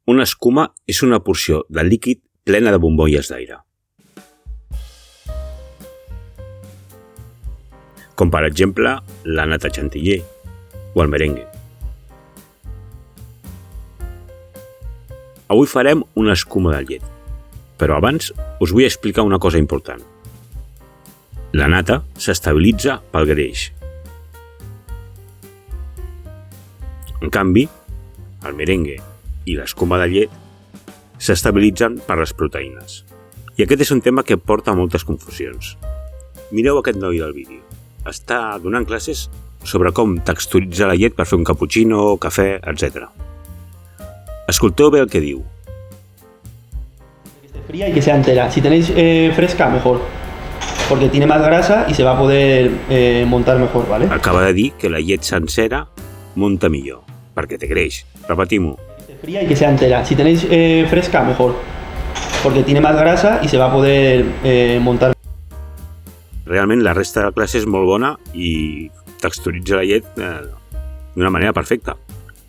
Una escuma és una porció de líquid plena de bombolles d'aire. Com per exemple la nata chantilly o el merengue. Avui farem una escuma de llet, però abans us vull explicar una cosa important. La nata s'estabilitza pel greix. En canvi, el merengue i l'escuma de llet s'estabilitzen per les proteïnes. I aquest és un tema que porta a moltes confusions. Mireu aquest noi del vídeo. Està donant classes sobre com texturitzar la llet per fer un cappuccino, cafè, etc. Escolteu bé el que diu. Que esté fría y que sea entera. Si tenéis fresca, mejor. Porque tiene más grasa y se va a poder montar mejor, ¿vale? Acaba de dir que la llet sencera munta millor, perquè té greix. Repetim-ho. Que esté fría y que sea entera. Si tenéis fresca, mejor. Porque tiene más grasa y se va a poder montar. Realment la resta de la classe és molt bona i texturitza la llet d'una manera perfecta.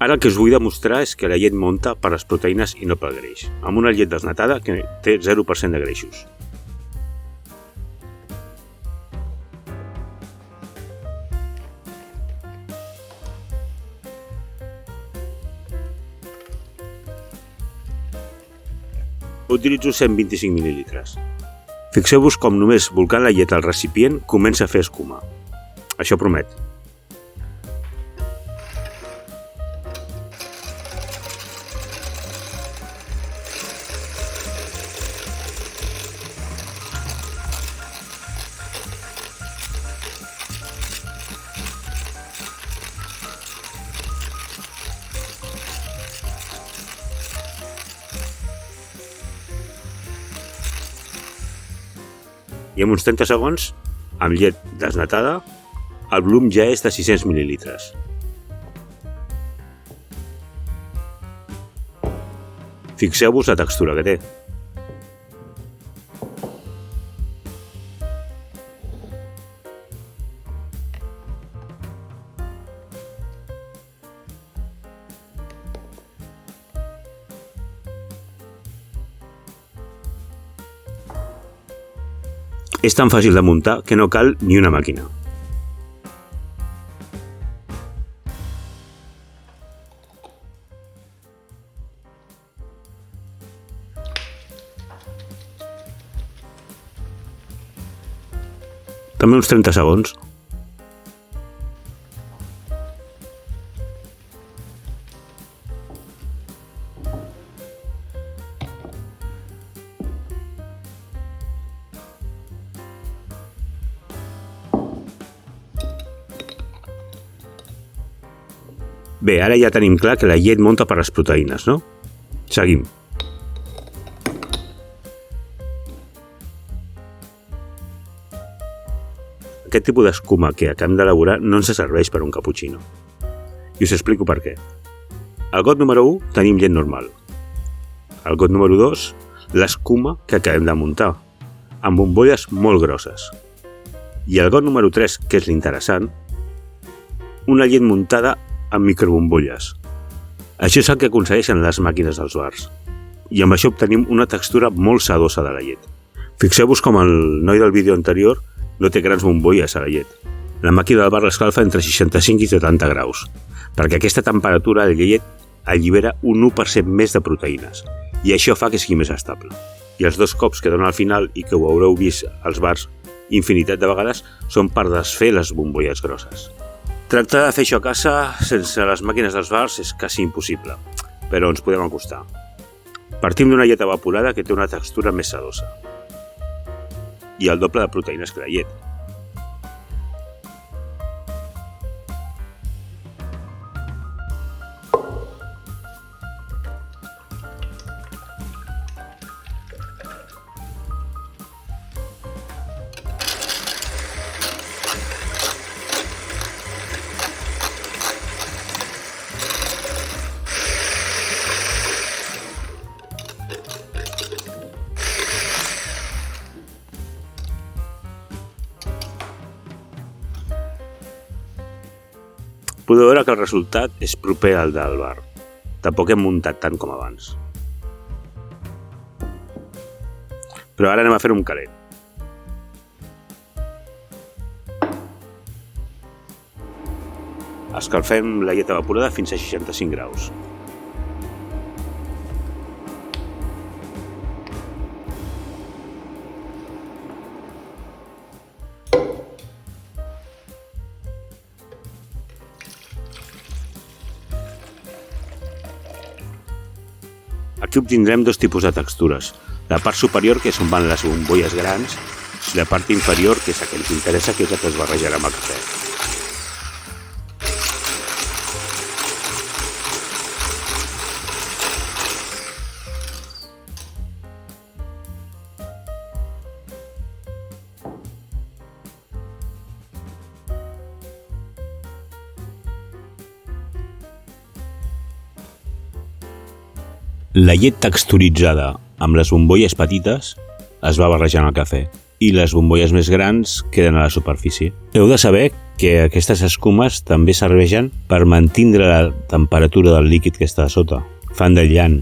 Ara el que us vull demostrar és que la llet munta per les proteïnes i no pel greix, amb una llet desnatada que té 0% de greixos. Utilitzo 125 mil·lilitres. Fixeu-vos com només bolcant la llet al recipient comença a fer escuma. Això promet. I en uns 30 segons, amb llet desnatada, el volum ja és de 600 mil·lilitres. Fixeu-vos la textura que té. És tan fàcil de muntar que no cal ni una màquina. També uns 30 segons. Bé, ara ja tenim clar que la llet munta per les proteïnes, no? Seguim. Aquest tipus d'escuma que acabem d'elaborar no ens serveix per un cappuccino. I us explico per què. Al got número 1 tenim llet normal. Al got número 2, l'escuma que acabem de muntar, amb bombolles molt grosses. I al got número 3, que és l'interessant, una llet muntada amb microbombolles. Això és el que aconsegueixen les màquines dels bars. I amb això obtenim una textura molt sedosa de la llet. Fixeu-vos com el noi del vídeo anterior no té grans bombolles a la llet. La màquina del bar l'escalfa entre 65 i 70 graus, perquè aquesta temperatura de llet allibera un 1% més de proteïnes, i això fa que sigui més estable. I els 2 cops que dona al final, i que ho haureu vist als bars infinitat de vegades, són per desfer les bombolles grosses. Tractar de fer això a casa sense les màquines dels bars és quasi impossible, però ens podem acostar. Partim d'una llet evaporada que té una textura més sedosa i el doble de proteïnes que la llet. Podeu veure que el resultat és proper al del bar. Tampoc hem muntat tant com abans. Però ara anem a fer un calent. Escalfem la llet evaporada fins a 65 graus. Aquí obtindrem dos tipus de textures. La part superior, que és on van les bombolles grans, i la part inferior, que és la que ens interessa, que és la que es barrejarà amb el cafè. La llet texturitzada amb les bombolles petites es va barrejant al cafè i les bombolles més grans queden a la superfície. Heu de saber que aquestes escumes també serveixen per mantindre la temperatura del líquid que està a sota. Fan de llant.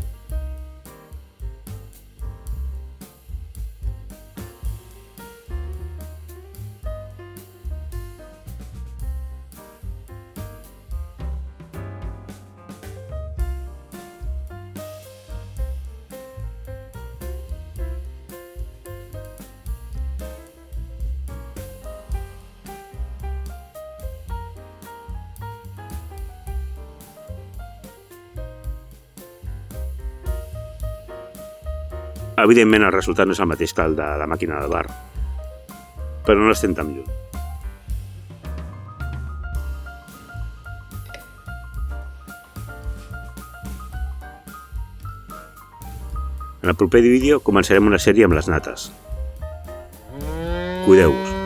Evidentment el resultat no és el mateix que el de la màquina del bar, però no estem tan lluny. En el proper vídeo començarem una sèrie amb les nates. Cuideu-vos.